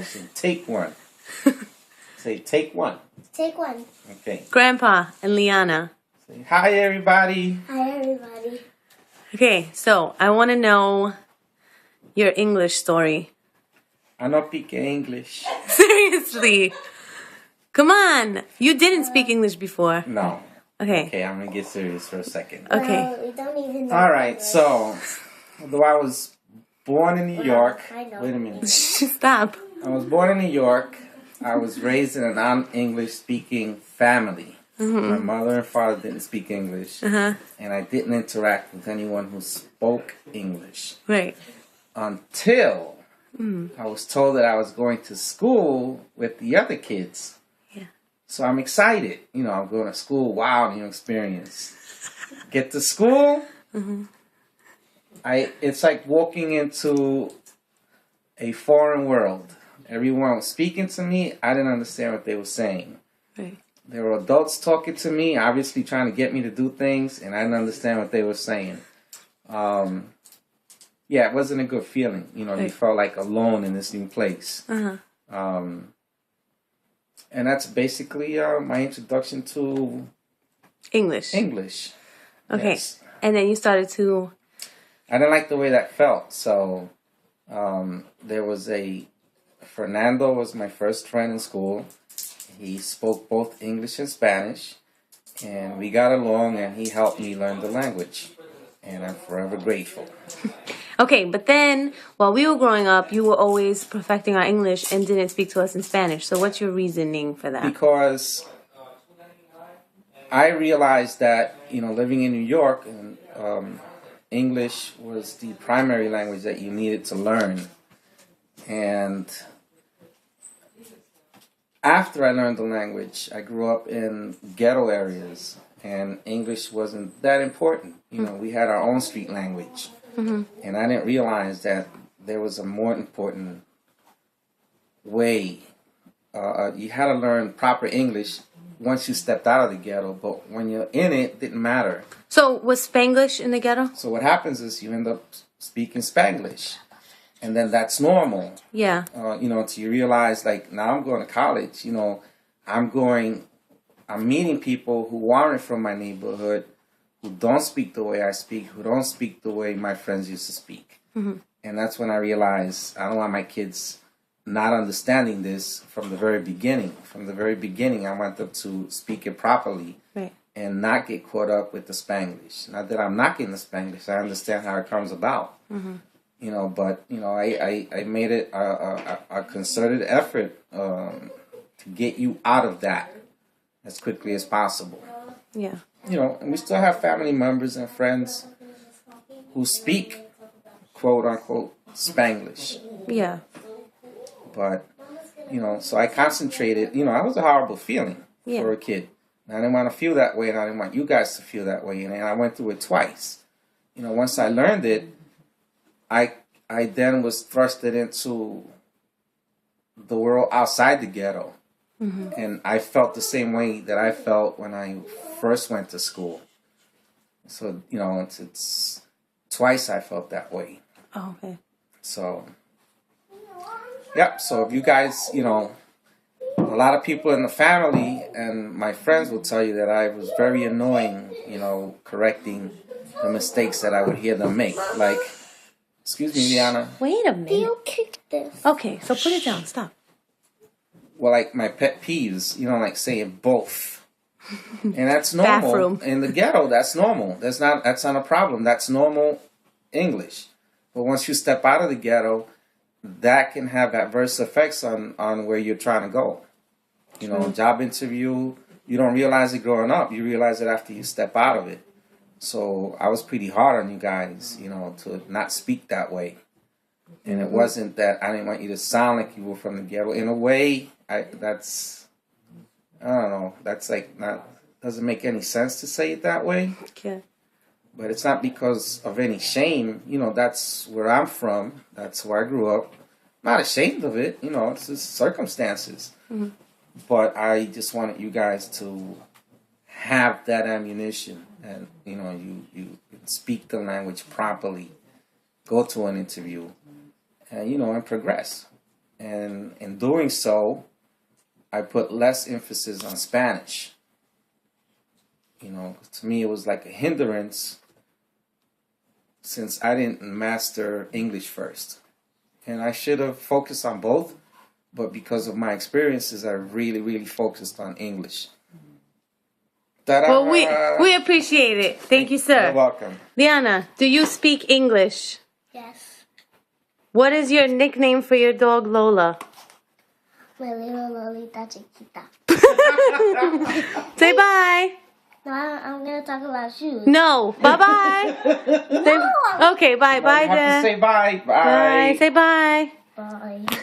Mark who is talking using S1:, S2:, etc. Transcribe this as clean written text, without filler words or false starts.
S1: Say, take one. Say, take one.
S2: Take one.
S1: Okay.
S3: Grandpa and Liana.
S1: Say, hi, everybody.
S2: Hi, everybody.
S3: Okay, so I want to know your English story.
S1: I no speak English.
S3: Seriously. Come on. You didn't speak English before.
S1: No.
S3: Okay.
S1: Okay, I'm going to get serious for a second.
S3: Okay.
S2: Well, we don't even know.
S1: All right, so, although I was born in New York,
S2: I know.
S1: wait a minute.
S3: Stop.
S1: I was born in New York. I was raised in a non-English speaking family. My mother and father didn't speak English,
S3: Uh-huh.
S1: and I didn't interact with anyone who spoke English
S3: Right.
S1: until I was told that I was going to school with the other kids.
S3: Yeah.
S1: So I'm excited. You know, I'm going to school. Wow, new experience. Get to school. It's like walking into a foreign world. Everyone was speaking to me. I didn't understand what they were saying.
S3: Right.
S1: There were adults talking to me, obviously trying to get me to do things, and I didn't understand what they were saying. Yeah, it wasn't a good feeling. You know, you
S3: Right.
S1: felt like alone in this new place.
S3: Uh-huh.
S1: And that's basically my introduction to
S3: English.
S1: English.
S3: Okay.
S1: Yes.
S3: And then you started to...
S1: I didn't like the way that felt. So there was Fernando was my first friend in school. He spoke both English and Spanish. And we got along, and he helped me learn the language. And I'm forever grateful.
S3: Okay, but then while we were growing up, you were always perfecting our English and didn't speak to us in Spanish. So what's your reasoning for that?
S1: Because I realized that, you know, living in New York, and English was the primary language that you needed to learn. And after I learned the language, I grew up in ghetto areas, and English wasn't that important. You know, we had our own street language. And I didn't realize that there was a more important way. You had to learn proper English once you stepped out of the ghetto, but when you're in it, it didn't matter.
S3: So was Spanglish in the ghetto?
S1: So what happens is you end up speaking Spanglish, and then that's normal.
S3: Yeah.
S1: You know, until you realize, like, now I'm going to college. You know, I'm meeting people who aren't from my neighborhood, who don't speak the way I speak, who don't speak the way my friends used to speak. And that's when I realized I don't want my kids not understanding this from the very beginning. From the very beginning, I want them to speak it properly.
S3: Right.
S1: And not get caught up with the Spanglish. Not that I'm knocking the Spanglish. I understand how it comes about. You know, but, you know, I made it a concerted effort to get you out of that as quickly as possible.
S3: Yeah.
S1: You know, and we still have family members and friends who speak, quote unquote, Spanglish.
S3: Yeah.
S1: But, you know, so I concentrated. You know, that was a horrible feeling for a kid. And I didn't want to feel that way, and I didn't want you guys to feel that way. And I went through it twice. You know, once I learned it, I then was thrusted into the world outside the ghetto. And I felt the same way that I felt when I first went to school. So, you know, it's twice I felt that way.
S3: Oh, okay.
S1: So, yeah. So if you guys, you know, a lot of people in the family and my friends will tell you that I was very annoying, you know, correcting the mistakes that I would hear them make. Like, excuse me, Liana.
S3: Wait a minute.
S2: You kicked this.
S3: Okay, so put it down. Stop.
S1: Well, like my pet peeves, you know, like saying both. And that's normal.
S3: Bathroom.
S1: In the ghetto, that's normal. That's not a problem. That's normal English. But once you step out of the ghetto, that can have adverse effects on where you're trying to go. You know, job interview, you don't realize it growing up. You realize it after you step out of it. So I was pretty hard on you guys, you know, to not speak that way. And it wasn't that I didn't want you to sound like you were from the ghetto. In a way, I don't know. That's like doesn't make any sense to say it that way.
S3: Okay.
S1: But it's not because of any shame. You know, that's where I'm from. That's where I grew up. I'm not ashamed of it. You know, it's just circumstances. But I just wanted you guys to have that ammunition. And, you know, you speak the language properly. Go to an interview. And, you know, and progress. And in doing so, I put less emphasis on Spanish. You know, to me, it was like a hindrance since I didn't master English first. And I should have focused on both, but because of my experiences, I really, really focused on English. Ta-da!
S3: Well, we appreciate it. Thank you, sir.
S1: You're welcome.
S3: Liana, do you speak English?
S2: Yes.
S3: What is your nickname for your dog Lola?
S2: My little Lolita Chiquita.
S3: Say bye.
S2: No, I'm gonna talk about shoes.
S3: No. Bye-bye. Okay, bye. Bye
S1: You have to
S3: then.
S1: say bye.
S3: Bye. Say bye.
S2: Bye.